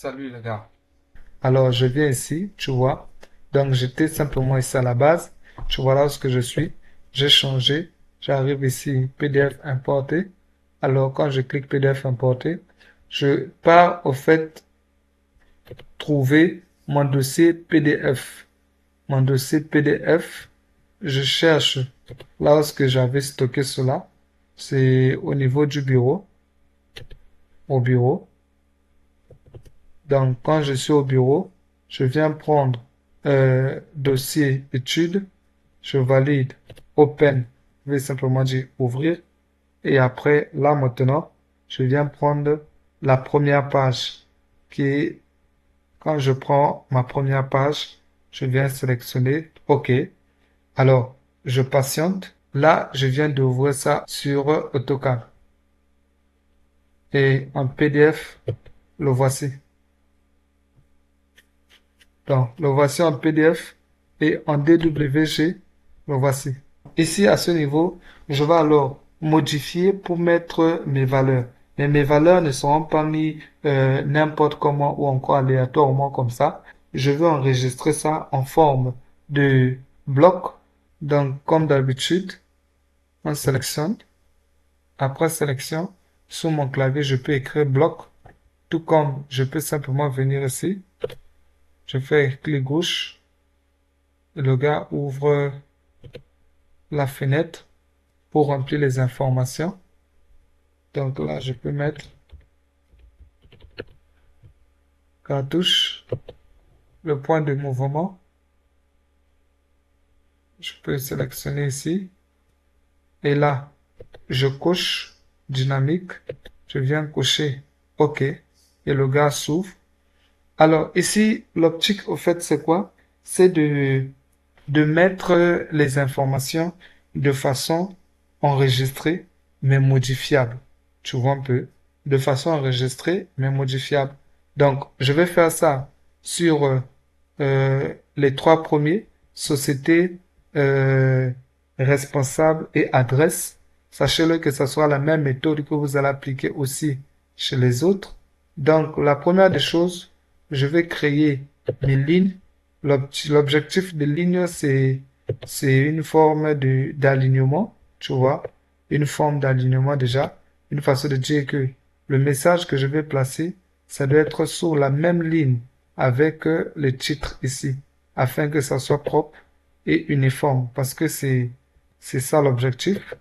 Salut les gars. Alors, je viens ici, tu vois. Donc, j'étais simplement ici à la base. Tu vois là où ce que je suis. J'ai changé. J'arrive ici, PDF importé. Alors, quand je clique PDF importé, je pars au fait trouver mon dossier PDF. Mon dossier PDF, je cherche là où ce que j'avais stocké cela. C'est au niveau du bureau, au bureau. Donc, quand je suis au bureau, je viens prendre dossier études, je valide Open, je vais simplement dire ouvrir. Et après, là maintenant, je viens prendre la première page qui est, quand je prends ma première page, je viens sélectionner OK. Alors, je patiente. Là, je viens d'ouvrir ça sur AutoCAD. Et en PDF, le voici. Donc, le voici en PDF et en DWG, le voici. Ici, à ce niveau, je vais alors modifier pour mettre mes valeurs. Mais mes valeurs ne seront pas mises n'importe comment ou encore aléatoirement comme ça. Je vais enregistrer ça en forme de bloc. Donc, comme d'habitude, on sélectionne. Après sélection, sur mon clavier, je peux écrire bloc. Tout comme je peux simplement venir ici. Je fais clic gauche. Le gars ouvre la fenêtre pour remplir les informations. Donc là, je peux mettre cartouche, le point de mouvement. Je peux sélectionner ici. Et là, je coche dynamique. Je viens cocher OK. Et le gars s'ouvre. Alors ici, l'optique, au fait, c'est quoi? C'est de mettre les informations de façon enregistrée, mais modifiable. Tu vois un peu? De façon enregistrée, mais modifiable. Donc, je vais faire ça sur les trois premiers, société, euh, responsable et adresse. Sachez-le que ce sera la même méthode que vous allez appliquer aussi chez les autres. Donc, la première des choses, je vais créer mes lignes. L'objectif des lignes, c'est une forme d'alignement, tu vois, une forme d'alignement déjà, une façon de dire que le message que je vais placer, ça doit être sur la même ligne avec le titre ici, afin que ça soit propre et uniforme, parce que c'est ça l'objectif.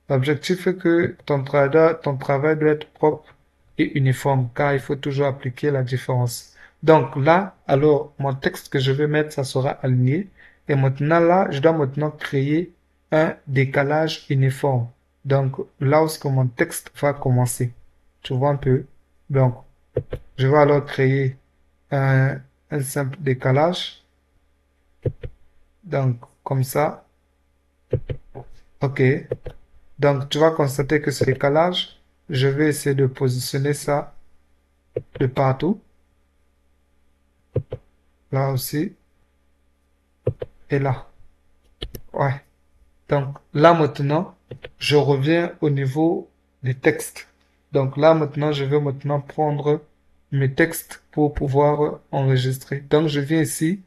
L'objectif est que ton travail doit être propre et uniforme, car il faut toujours appliquer la différence. Donc là, alors, mon texte que je vais mettre, ça sera aligné. Et maintenant là, je dois maintenant créer un décalage uniforme. Donc là où est-ce que mon texte va commencer. Tu vois un peu? Donc, je vais alors créer un, un simple décalage. Donc, comme ça. OK. Donc, tu vas constater que ce décalage, je vais essayer de positionner ça de partout. Là aussi. Et là. Ouais. Donc, là maintenant, je reviens au niveau des textes. Donc là maintenant, je vais maintenant prendre mes textes pour pouvoir enregistrer. Donc, je viens ici.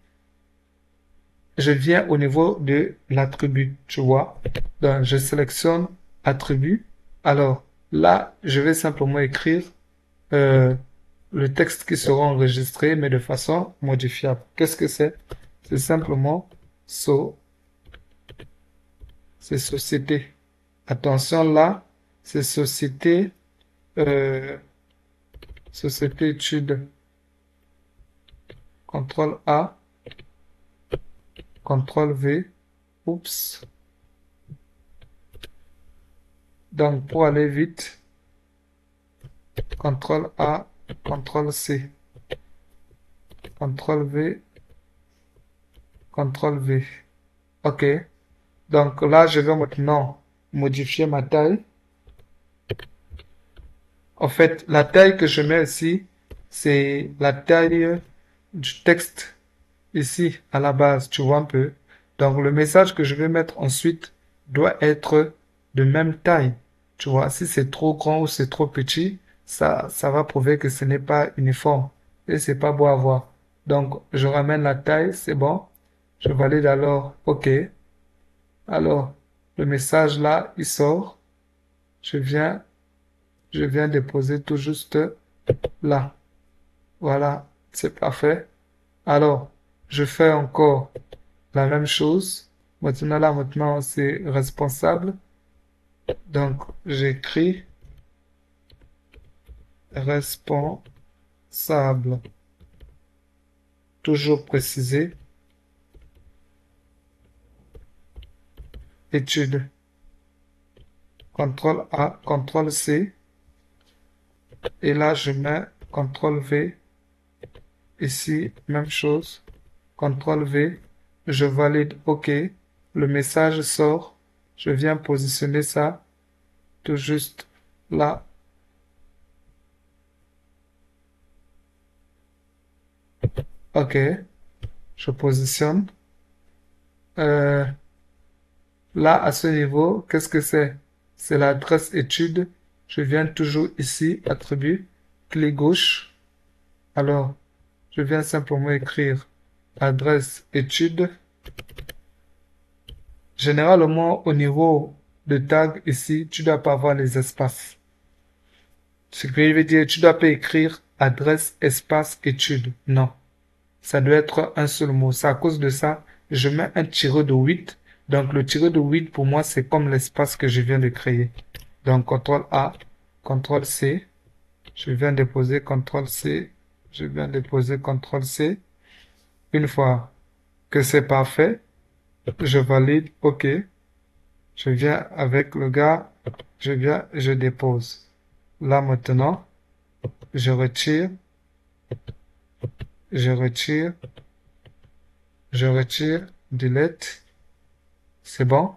Je viens au niveau de l'attribut, tu vois. Donc, je sélectionne attribut. Alors, là, je vais simplement écrire euh, le texte qui sera enregistré, mais de façon modifiable. Qu'est-ce que c'est? C'est simplement so, c'est société. Attention là, c'est société, euh, société étude. CTRL A, CTRL V. Oups. Donc pour aller vite, CTRL A, CTRL C, CTRL V, CTRL V. OK. Donc là, je vais maintenant modifier ma taille. En fait, la taille que je mets ici, c'est la taille du texte ici à la base, tu vois un peu. Donc le message que je vais mettre ensuite doit être de même taille. Tu vois, si c'est trop grand ou c'est trop petit, ça va prouver que ce n'est pas uniforme. et c'est pas beau à voir. Donc, je ramène la taille, c'est bon. Je valide alors OK. Alors, le message là, il sort. Je viens déposer tout juste là. Voilà, c'est parfait. Alors, je fais encore la même chose. Maintenant, là, maintenant, c'est responsable. Donc, j'écris responsable. Toujours préciser. Étude. CTRL A, CTRL C. Et là, je mets CTRL V. Ici, même chose. CTRL V. Je valide OK. Le message sort. Je viens positionner ça tout juste là. OK. Je positionne. Là, à ce niveau, qu'est-ce que c'est? C'est l'adresse étude. Je viens toujours ici, attribut, clic gauche. Alors, je viens simplement écrire adresse étude. Généralement, au niveau de tag ici, tu dois pas avoir les espaces. Ce qui veut dire, tu dois pas écrire adresse espace étude. Non. Ça doit être un seul mot. C'est à cause de ça, je mets un tiré de 8. Donc, le tiré de 8, pour moi, c'est comme l'espace que je viens de créer. Donc, CTRL A, CTRL C. Je viens déposer CTRL C. Je viens déposer CTRL C. Une fois que c'est parfait, je valide OK. Je viens avec le gars. Je dépose. Là, maintenant, je retire. Je retire. Je retire. Delete. C'est bon.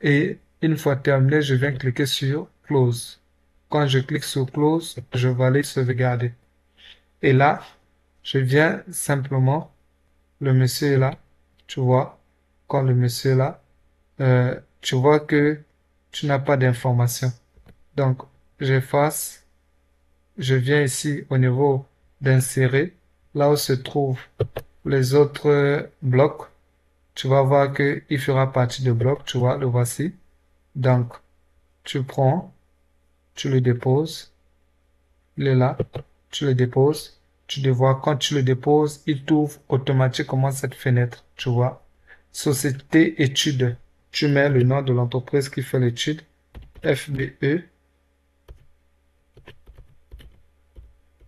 Et une fois terminé, je viens cliquer sur Close. Quand je clique sur Close, je valide sauvegarder. Et là, je viens simplement, le monsieur est là, tu vois, quand le monsieur est là, tu vois que tu n'as pas d'information. Donc, j'efface, je viens ici au niveau d'insérer, là où se trouvent les autres blocs. Tu vas voir qu'il fera partie de bloc, tu vois, le voici. Donc, tu prends, tu le déposes, il est là, tu le déposes, tu le vois, quand tu le déposes, il t'ouvre automatiquement cette fenêtre, tu vois. Société étude, tu mets le nom de l'entreprise qui fait l'étude, FBE,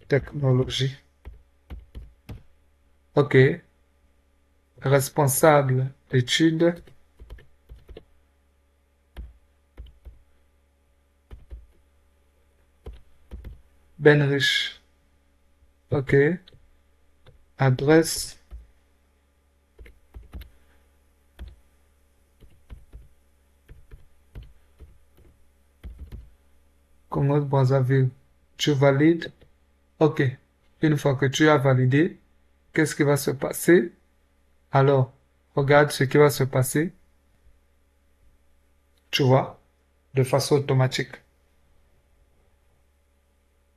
technologie. OK, responsable d'étude, Benrich. OK, adresse, Congo-Brazzaville. Tu valides. OK. Une fois que tu as validé, qu'est-ce qui va se passer? Alors, regarde ce qui va se passer. Tu vois, de façon automatique.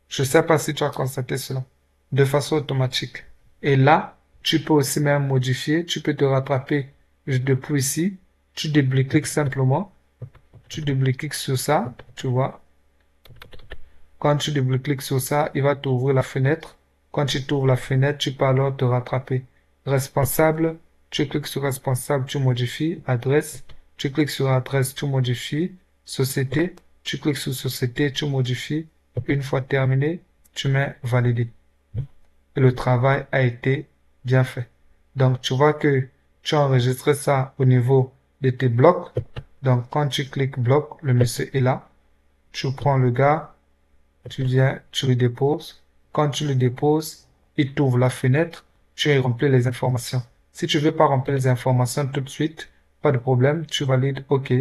Je ne sais pas si tu as constaté cela. De façon automatique. Et là, tu peux aussi même modifier. Tu peux te rattraper depuis ici. Tu double-cliques simplement. Tu double-cliques sur ça. Tu vois. Quand tu double-cliques sur ça, il va t'ouvrir la fenêtre. Quand tu t'ouvres la fenêtre, tu peux alors te rattraper. Responsable, tu cliques sur responsable, tu modifies. Adresse, tu cliques sur adresse, tu modifies. Société, tu cliques sur société, tu modifies. Une fois terminé, tu mets valider. Et le travail a été bien fait. Donc, tu vois que tu as enregistré ça au niveau de tes blocs. Donc, quand tu cliques bloc, le monsieur est là. Tu prends le gars, tu viens, tu le déposes. Quand tu le déposes, il t'ouvre la fenêtre, tu remplis les informations. Si tu veux pas remplir les informations tout de suite, pas de problème, tu valides OK.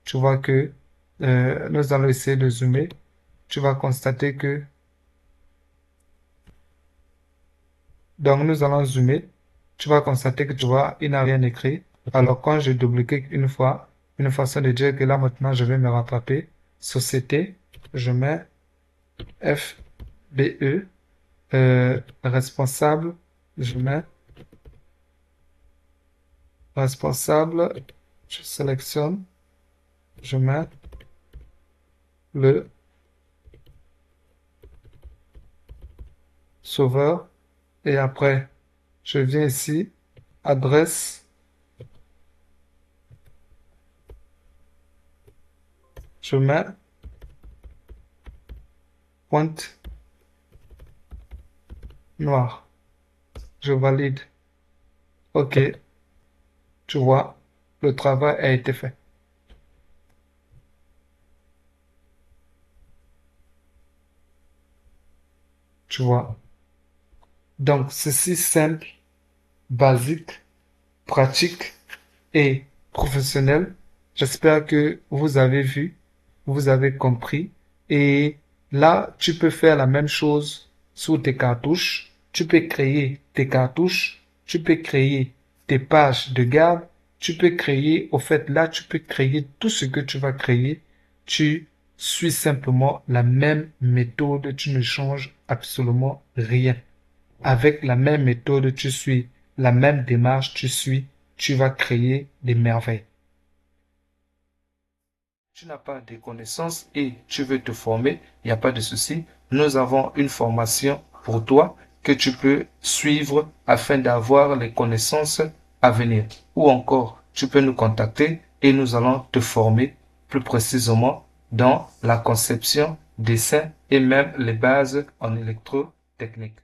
Tu vois que nous allons essayer de zoomer. Tu vas constater que donc nous allons zoomer. Tu vas constater que tu vois, il n'a rien écrit. Alors quand je double-clique une fois, une façon de dire que là maintenant je vais me rattraper. Société, je mets FBE. responsable, je mets responsable, je sélectionne, je mets le sauveur et après, je viens ici, adresse, je mets pointe noire, je valide. OK, tu vois, le travail a été fait. Tu vois. Donc, ceci simple, basique, pratique et professionnel. J'espère que vous avez vu, vous avez compris. Et là, tu peux faire la même chose sur tes cartouches. Tu peux créer tes cartouches. Tu peux créer tes pages de garde. Tu peux créer, au fait, là, tu peux créer tout ce que tu vas créer. Tu suis simplement la même méthode. Tu ne changes absolument rien. Avec la même méthode, tu suis la même démarche, tu vas créer des merveilles. Tu n'as pas de connaissances et tu veux te former, il n'y a pas de souci. Nous avons une formation pour toi que tu peux suivre afin d'avoir les connaissances à venir. Ou encore, tu peux nous contacter et nous allons te former plus précisément dans la conception, dessin et même les bases en électrotechnique.